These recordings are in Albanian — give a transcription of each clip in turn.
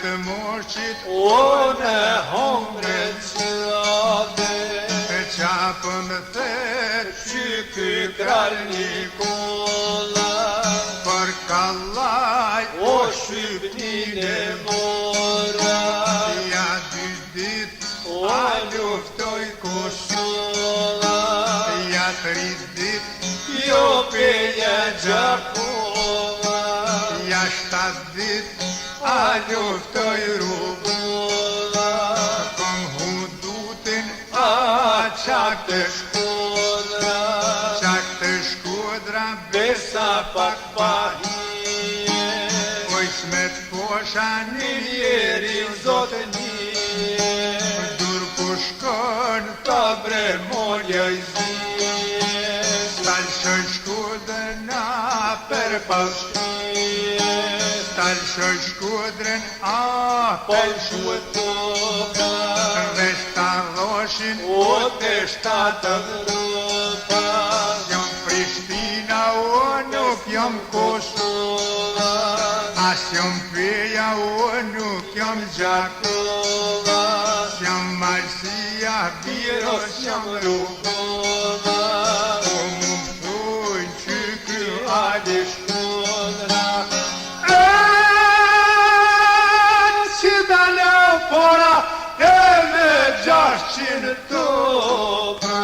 të moshqit O në hongret qëllade e qapën thet Që ky kral Nikola për kallaj O shqipnin e mora ja 2 dit O a luftoj Kosova ja 3 dit Jo peja Gjakova ja 7 dit a luftoj Rubova kom hudutin a qak të Shkodra qak të Shkodra Besa pak pahije oj smet posha një Njeri zotënije dur ku shkon Ta bremolja i zije Talshoj Shkodrën a për Pashkije Talshoj Shkodrën a Pol shuët toka veç ta dhoshin O të shtatë Evropa jom Prishtina o nuk jom Kosova as jom Peja o nuk jom Gjakova jom Marsia Biros jom Rugova o mu mthojnë që ky Ale Shkodra që dalë pora e me 600 topa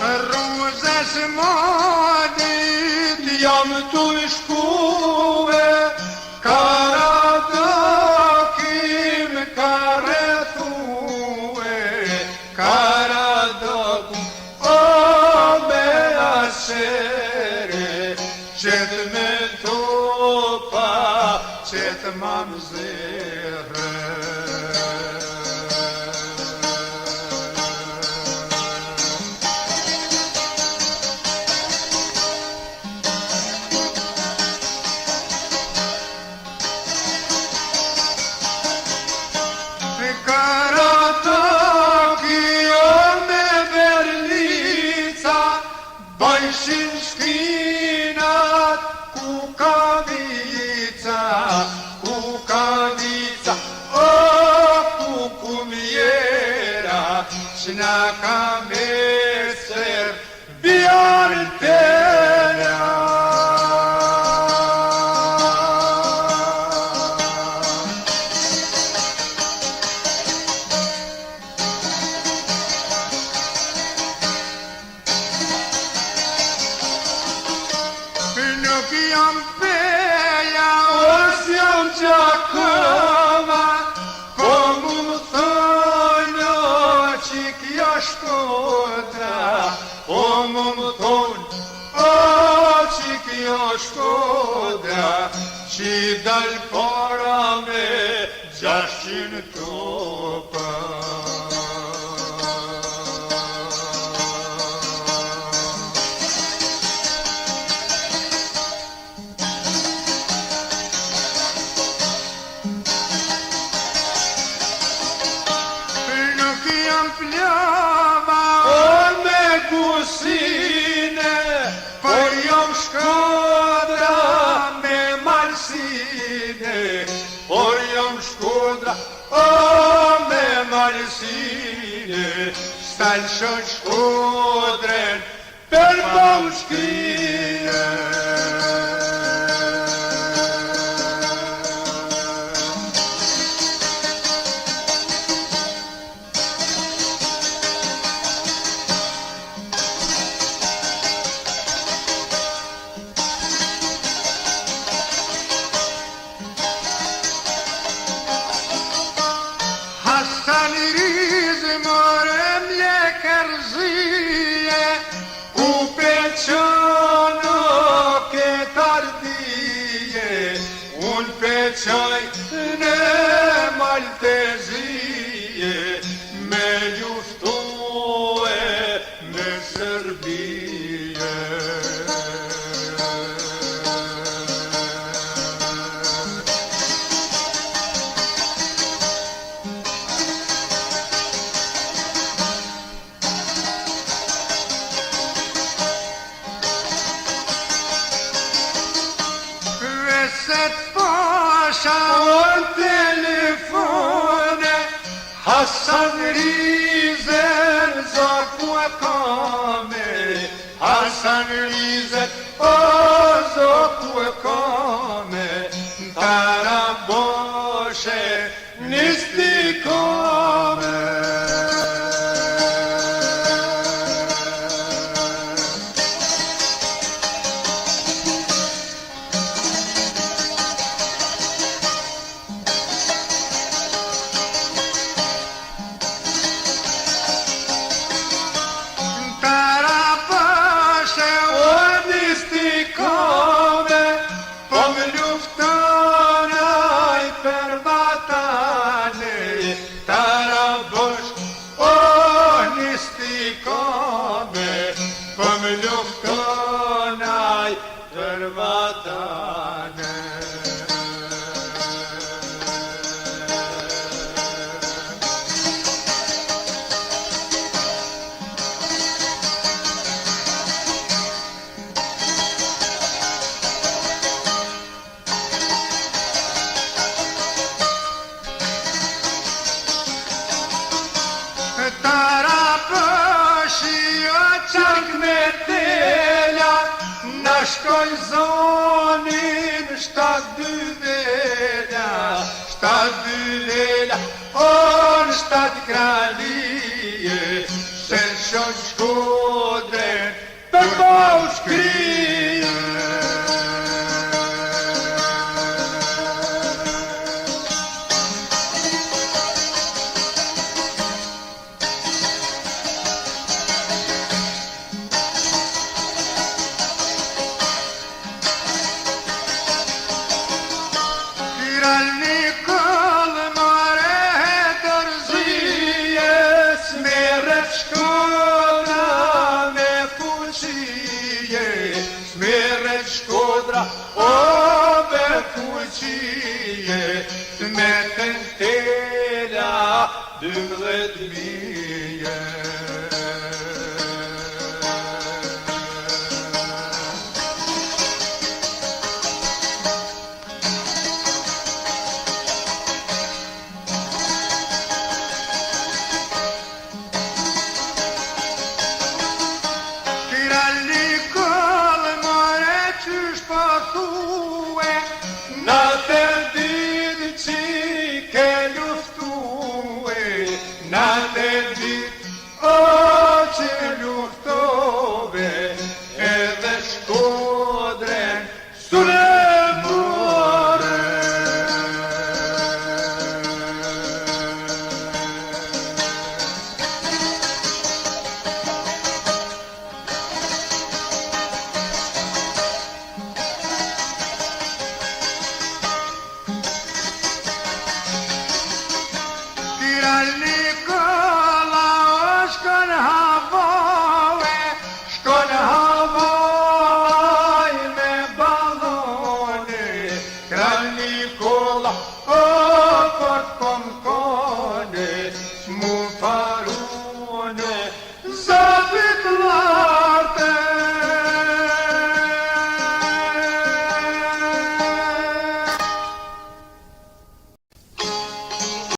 Rozës madit Jam tu shkuve Karadokim karethuve Karadokum o me asere Qet me topa qet mamzere Bajshin shkrinat kukavica o kukumjera Qna ka meser bjarë tëra Nuk jam Peja Os jam Gjakova po mu më thonë o që kjo Shkodra O mu më thonë o që kjo Shkodra që dal para me 600 topa Nuk jam Plova O me kusine por jam Shkodra me Marsine Por jam Shkodra o me Marsine Stalshoj Shkodrën për bom shkrije Hasan Riz more mlekërzie u peqo Serbie. Veset pasha o telefone, Hasan Rizer zaku e kame, Hasan Rizer o zoku e kame, Tara boshe nisti kame. luftonaj për vatane. Shkoj zonin, shtat dy vela, on shtat kralije, se shon Shkodrën për bashkrije. Shkodra o be fuqie, të metën tela 12.000. Nikola, o,